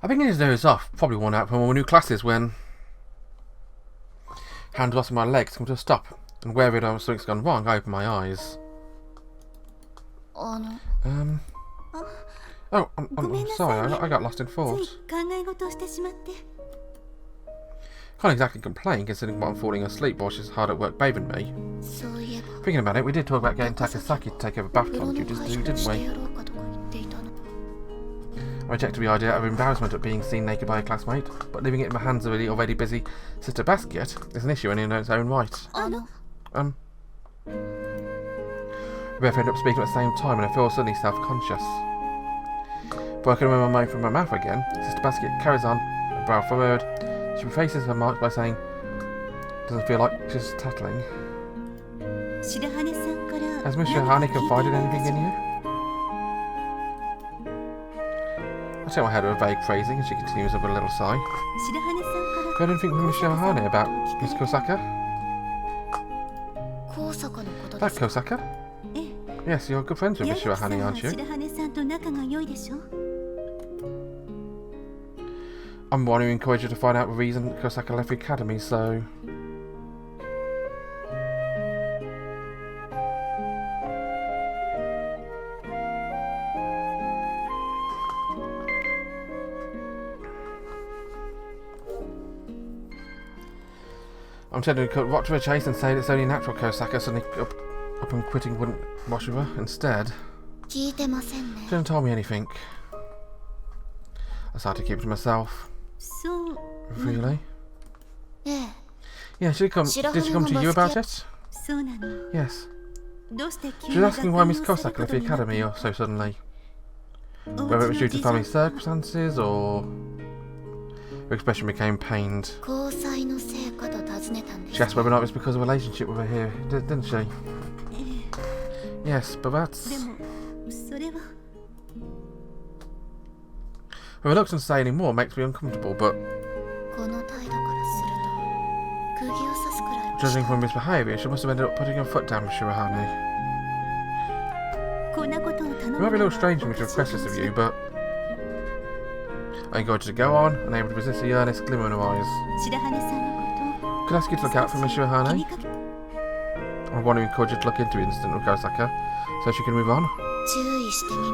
I think his nose off, probably worn out from all new classes when hand lost my legs come to a stop, and wherever something's gone wrong, I open my eyes. Oh, I'm sorry, I got lost in thought. Can't exactly complain considering what I'm falling asleep while she's hard at work bathing me. Thinking about it, we did talk about getting Takasaki to take over bathroom duties too, didn't we? I rejected the idea of embarrassment at being seen naked by a classmate, but leaving it in the hands of the already busy Sister Basket is an issue in its own right. We both end up speaking at the same time and I feel suddenly self-conscious. Before I can remember my mind from my mouth again, Sister Basket carries on, her brow furrowed. She refaces her marks by saying, doesn't feel like she's tattling. Has Miss Shirahane confided anything in you? I tell my head with a vague phrasing and she continues with a little sigh. You heard anything from Miss Shirahane about Miss Kosaka? That Kosaka? Yes, you're good friends with Miss Shirahane, aren't you? I'm the one who encouraged you to find out the reason Kosaka left the academy, so... I'm tempted to cut right to her chase and say that it's only natural Kosaka suddenly up and quitting wouldn't wash with her. Instead, she didn't tell me anything. I started to keep it to myself. Really? Yeah, did she come to you about it? Yes. She was asking why Miss Kosaka left the academy so suddenly. Whether it was due to family circumstances or... Her expression became pained. She asked whether or not it was because of a relationship with her here, didn't she? Yes, but that's... Her reluctance to say any more makes me uncomfortable, but... Judging from his behaviour, she must have ended up putting her foot down with Shirahane. It might be a little strange for me to request this of you, but... I encouraged her to go on, unable to resist the earnest glimmer in her eyes. Could I ask you to look out for Miss Shirahane? I want to encourage you to look into the incident with Kosaka, so she can move on.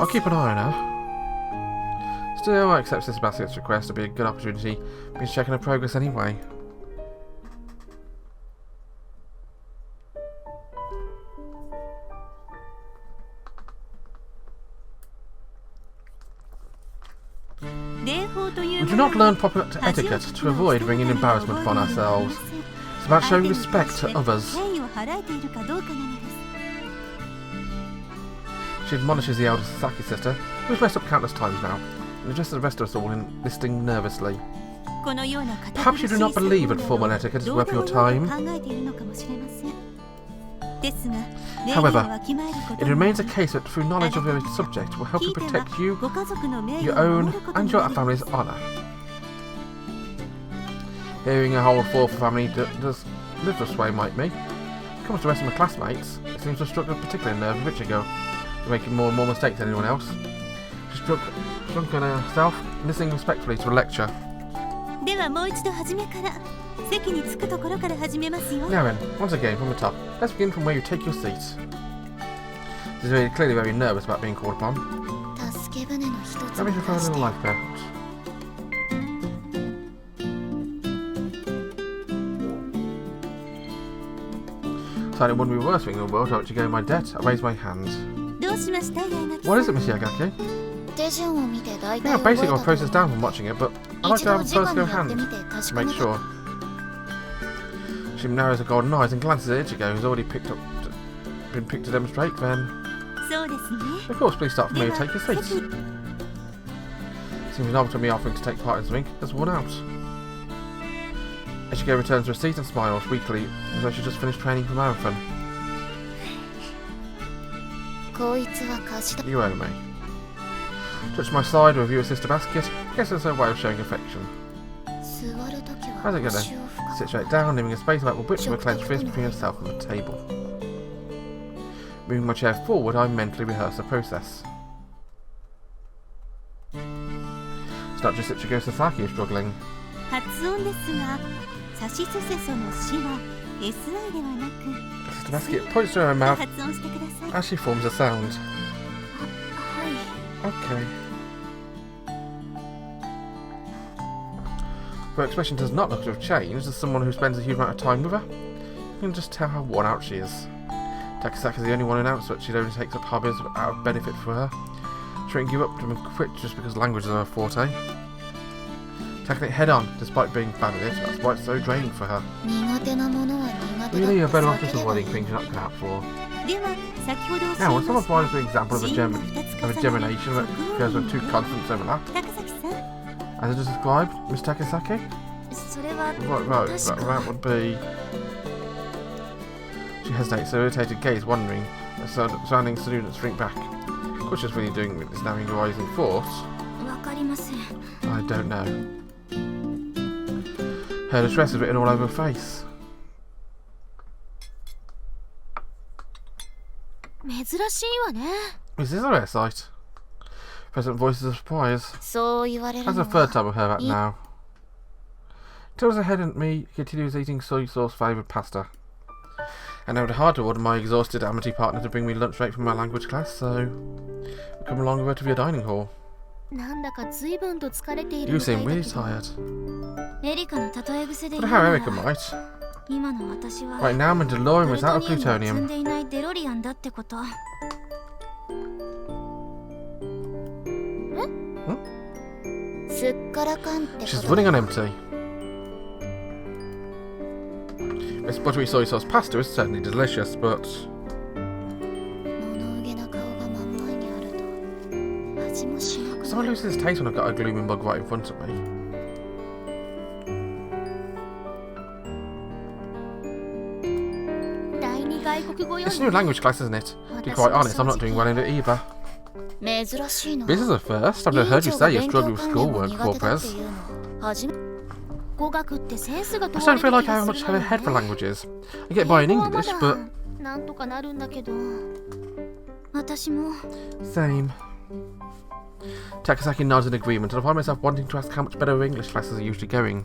I'll keep an eye on her. Still, I accept Sister Basket's request to be a good opportunity for me to check on her progress anyway. We do not learn proper etiquette to avoid bringing embarrassment upon ourselves. It's about showing respect to others. She admonishes the elder Sasaki sister, who's messed up countless times now, and addresses the rest of us all in listening nervously. Perhaps you do not believe that formal etiquette is worth your time. However, it remains a case that through knowledge of your subject will help you protect you, your own, and your family's honour. Hearing a whole fourth family does live this way might me. When it comes to the rest of my classmates, it seems to have struck a particular nerve of Ichigo, making more and more mistakes than anyone else. She struck on herself, listening respectfully to a lecture. Now then, once again from the top, let's begin from where you take your seat. She's clearly very nervous about being called upon. Let me prefer a little lifeboat. So it wouldn't be the worst thing in the world to let you go in my debt. I raise my hand. What is it, Miss Yaegaki? Yeah, basically I processed down from watching it, but I'd like to have a first go hand to make sure. She narrows her golden eyes and glances at Ichigo, who's already been picked to demonstrate, then... Of course, please start from me and take your seat. Seems novel to me offering to take part in something has worn out. Ichigo returns to her seat and smiles weakly, as though she just finished training for marathon. You owe me. Touch my side with you, Sister Basket. Guess it's her way of showing affection. How's it going? Sit straight down, leaving a space about the width of a clenched fist between herself and the table. Moving my chair forward, I mentally rehearse the process. It's not just Ichigo Sasaki who's struggling. Takasaki points to her mouth as she forms a sound. Okay. Her expression does not look to have changed as someone who spends a huge amount of time with her. You can just tell how worn out she is. Takasaki is the only one who announced that she only takes up hobbies out of benefit for her. She won't give up to and quit just because language is her forte. Tackling it head on, despite being bad at it, that's why it's so draining for her. Really, you're better off just avoiding things you're not good out for. Now, when someone provides an example of a gemination that occurs when two consonants overlap, as it is described, Miss Takasaki? Right, that would be... She hesitates, her irritated gaze wandering, as surrounding students shrink back. What she's really doing is now rising force. I don't know. Her distress is written all over her face. Is this a rare sight? Present voices of surprise. That's the third time I've heard that now. Tills ahead and me continues eating soy sauce flavoured pasta. And I would hard to order my exhausted Amitié partner to bring me lunch straight from my language class, so we'll come along over to your dining hall. You seem really tired. But how Erika might. Right now I'm in DeLorean without plutonium. She's running on empty. This buttery soy sauce pasta is certainly delicious, but... Someone loses his taste when I've got a glooming bug right in front of me. It's a new language class, isn't it? To be quite honest, I'm not doing well in it either. This is a first. I've never heard you say you're struggling with schoolwork before, Prez. I just don't feel like I have much of a head for languages. I get by in English, but... Same. Takasaki nods in agreement, and I find myself wanting to ask how much better English classes are usually going.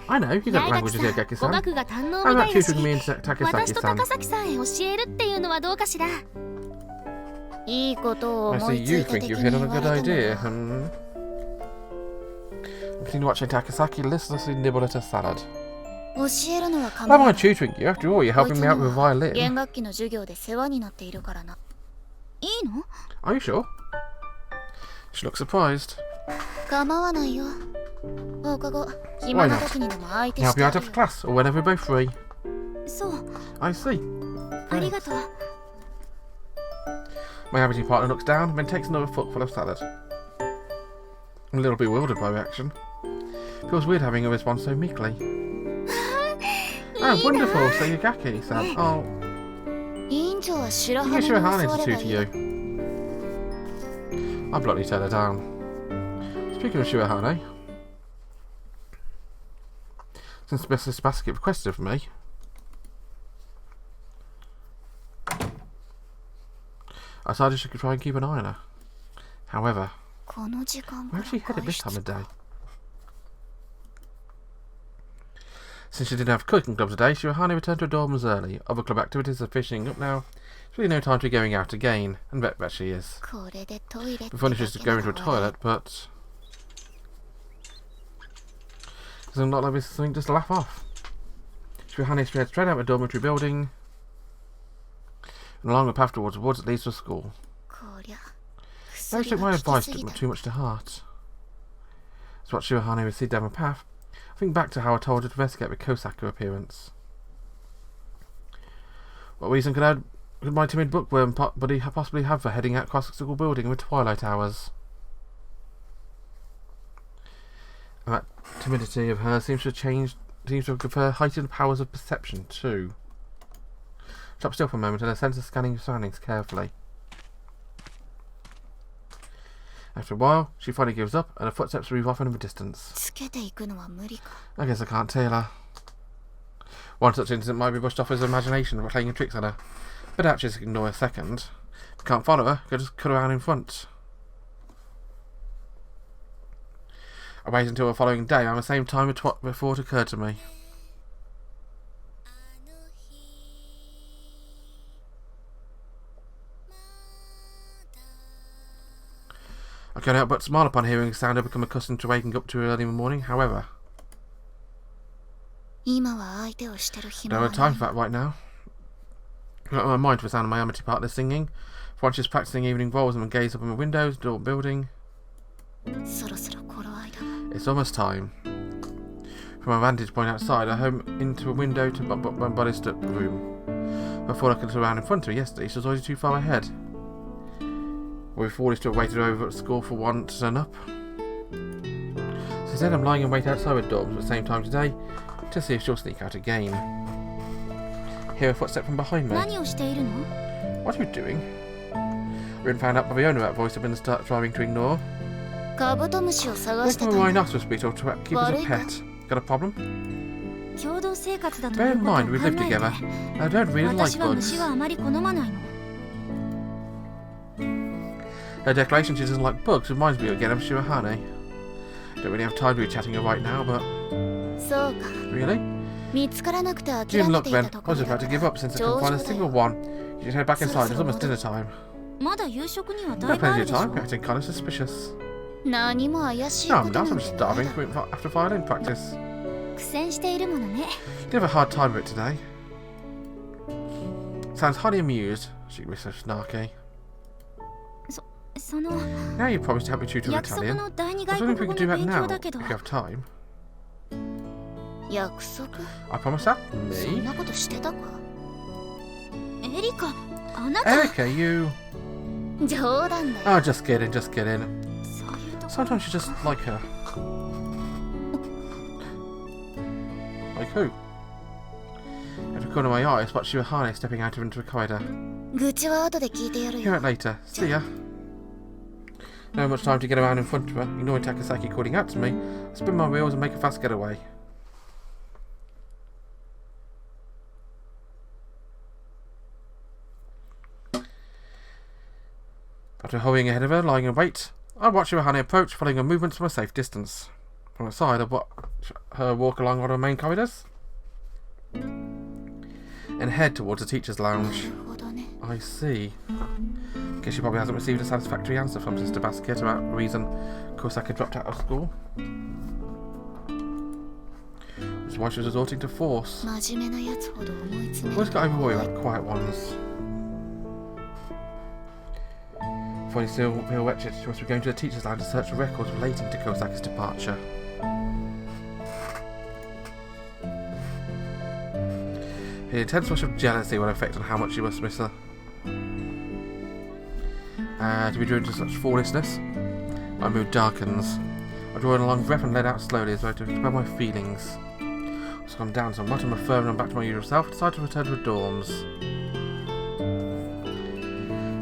I know, you got languages here, Yaegaki-san. How about tutoring me and Takasaki-san? I see you think you've hit on a good idea, I'm continuing watching Takasaki listlessly nibble at her salad. I don't mind tutoring you, after all, you're helping me out with a violin. Are you sure? She looks surprised. Why not? Help you out after class, or whenever we're both free. I see. Thanks. My Amitié partner looks down and then takes another footful of salad. I'm a little bewildered by reaction. Feels weird having a response so meekly. Oh, wonderful! So Yaegaki-san. Oh. Shirahane to tutor you. I bluntly turned her down. Speaking of Shirahane, since Mrs. Basket requested of me, I decided she could try and keep an eye on her. However, where is she headed this time of day? Since she didn't have cooking club today, Shirahane returned to her dorms early. Other club activities are finishing up now. There's really no time to be going out again, and bet she is. It'd be funny if she was to go into a toilet, but... Doesn't look like this is something just to laugh off. Shirahane sped straight out of the dormitory building, and along the path towards the woods that leads to school. Don't take my advice too much to heart. As what Shirahane would see down the path, I think back to how I told her to investigate the Kosaka appearance. What reason could my timid bookworm buddy possibly have for heading out across the school building in the twilight hours? And that timidity of hers seems to give her heightened powers of perception too. Stop still for a moment and her sense of scanning surroundings carefully. After a while, she finally gives up and her footsteps move off in the distance. I guess I can't tail her. One such incident might be brushed off as her imagination for playing tricks on her, but actually just ignore a second. If you can't follow her, you just cut around in front. I waited until the following day around the same time before it occurred to me. I couldn't help but smile upon hearing the sound I'd become accustomed to waking up too early in the morning. However, I don't have time for that right now. I got my mind to the sound of my Amitié partner singing. For once she was practicing evening roles and gazed up in the windows, door building. It's almost time. From my vantage point outside, I home into a window to my body's room. Before I could look around in front of me yesterday, she was already too far ahead. We thought to have waited over at school for one to turn up. So instead I'm lying in wait outside with dorms at the same time today to see if she'll sneak out again. Hear a footstep from behind me. What are you doing? We hadn't found out by the owner that voice I've been striving to ignore. Where's my rhinoceros beetle to keep as a pet? Got a problem? Bear in mind we live together and I don't really like bugs. Her declaration she doesn't like bugs reminds me again of Shirahane. Don't really have time to be chatting her right now, but... Really? You didn't look then. I was about to give up since I couldn't find a single one. You should head back inside, it's almost dinner time. No, plenty of time, you're acting kind of suspicious. No, I'm not, I'm just starving after violin practice. You have a hard time of it today. Sounds highly amused, she whispered snarky. Now you promised to help me tutor Italian. I was wondering if we could do that now, if you have time. I promised that? Me? Erika, you... Oh, just kidding, just kidding. Sometimes you just like her. Like who? At the corner of my eye, I spot Shirahane stepping out into the corridor. Hear it later. See ya. No much time to get around in front of her, ignoring Takasaki calling out to me. I spin my wheels and make a fast getaway. After hurrying ahead of her, lying in wait, I watch Shirahane approach, following her movements from a safe distance. From the side, I watch her walk along one of the main corridors and head towards the teacher's lounge. I see. Guess she probably hasn't received a satisfactory answer from Sister Basket about the reason Kosaka dropped out of school. Which is why she was resorting to force. Always got over worry about quiet ones. Before you still feel wretched, she must be going to the teacher's lounge to search for records relating to Kosaki's departure. The intense rush of jealousy will affect on how much you must miss her. To be driven to such foolishness, my mood darkens. I draw in a long breath and let out slowly as though to expel my feelings. So I'm down somewhat and referring them back to my usual self, I decide to return to the dorms.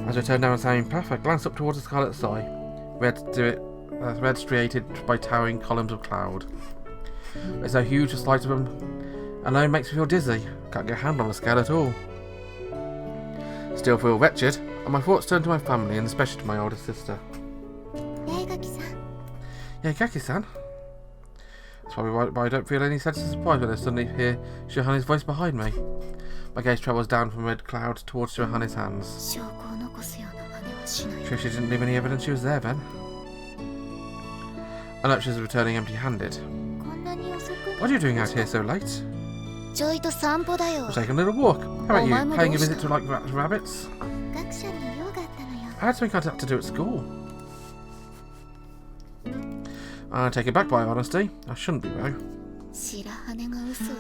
As I turn down the same path, I glance up towards the scarlet sky, red striated by towering columns of cloud. There's so huge the sight of them alone makes me feel dizzy. Can't get a handle on the scale at all. Still feel wretched, and my thoughts turn to my family, and especially to my older sister. Yaegaki-san? That's probably why I don't feel any sense of surprise when I suddenly hear Shirahane's voice behind me. My gaze travels down from red cloud towards Shirahane's hands. Sure she didn't leave any evidence she was there then. I note she's returning empty-handed. What are you doing out here so late? We're taking a little walk. How about you, paying a visit to like rabbits? I had something I had to do at school. I take it back by honesty. I shouldn't be though.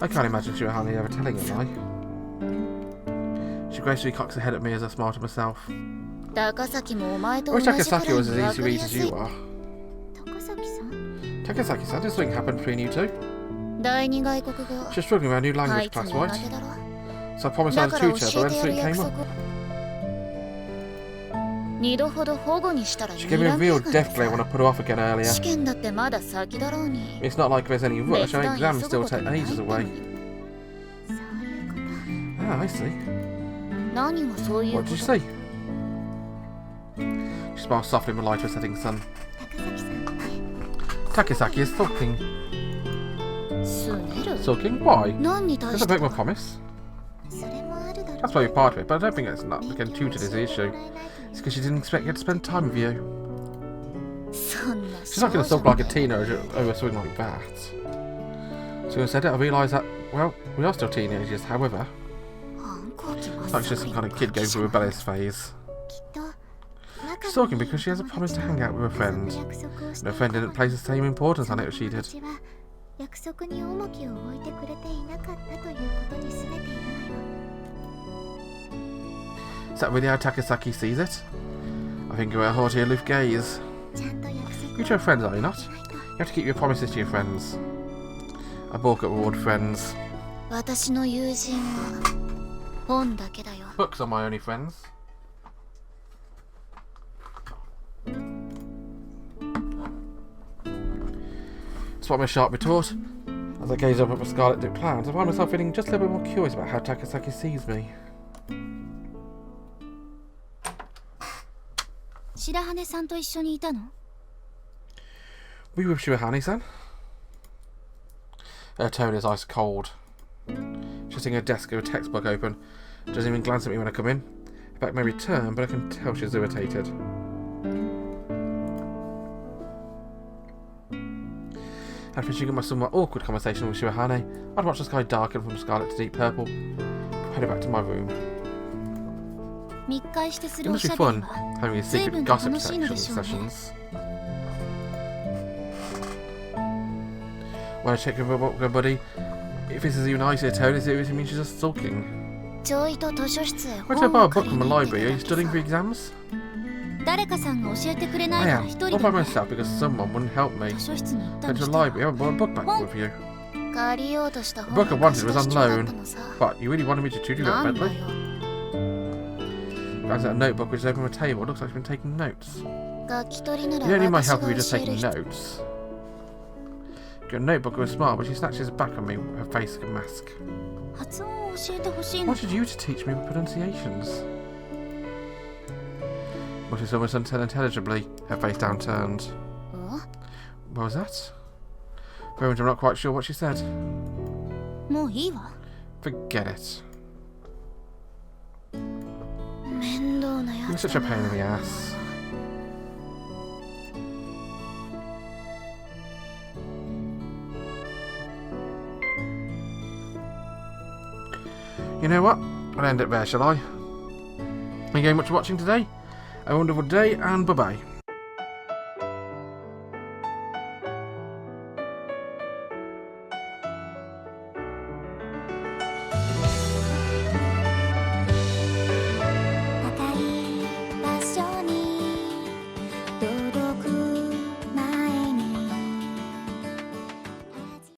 I can't imagine Shirahane ever telling a lie. She gracefully cocks her head at me as I smile to myself. I wish Takasaki was as easy to read as you are. Takasaki-san, did something happen between you two? She's struggling with our new language class, right? So I promised I would tutor her, but then something came up. She gave me a real death glare when I put her off again earlier. It's not like there's any rush, our exams still take ages away. Ah, I see. What did you see? She smiles softly in the light of a setting sun. Takasaki is sulking. Sulking? Why? Does it break my promise? That's probably part of it, but I don't think it's not getting tutored is the issue. It's because she didn't expect you to spend time with you. She's not going to sulk like a teenager over something like that. So when I said it, I realised that, well, we are still teenagers, however. It's like she's some kind of kid going through a rebellious phase. She's sulking because she has a promise to hang out with her friend. And her friend didn't place the same importance on it as she did. Is that really how Takasaki sees it? I think you're a haughty, aloof gaze. You're two friends, are you not? You have to keep your promises to your friends. I balk at reward friends. Books are my only friends. Spot my sharp retort. As I gaze up at my scarlet dipped plans, I find myself feeling just a little bit more curious about how Takasaki sees me. Were you with Shirahane-san? Her tone is ice cold. She's sitting at her desk with a textbook open. Doesn't even glance at me when I come in. Her back may be turned, but I can tell she's irritated. After finishing up my somewhat awkward conversation with Shirahane, I'd watch the sky darken from scarlet to deep purple, headed back to my room. It must be fun, having these secret gossip sessions. When I check with her buddy, if this is even nicer tone, it seriously means she's just sulking. Went to borrow a book from the library. Are you studying for exams? I am, all by myself because someone wouldn't help me. Went to the library, I haven't brought a book back with you. The book I wanted was on loan. What, you really wanted me to tutor you that badly? Guys, that notebook which is over my table. It looks like she's been taking notes. You don't need my help if you're just taking notes. Your notebook was smart, but she snatches it back on me, her face like a mask. I wanted you to teach me pronunciations. Muttered almost unintelligibly, her face downturned. What was that? For a moment, I'm not quite sure what she said. Forget it. You're such a pain in the ass. You know what? I'll end it there, shall I? Thank you very much for watching today. Have a wonderful day, and bye-bye.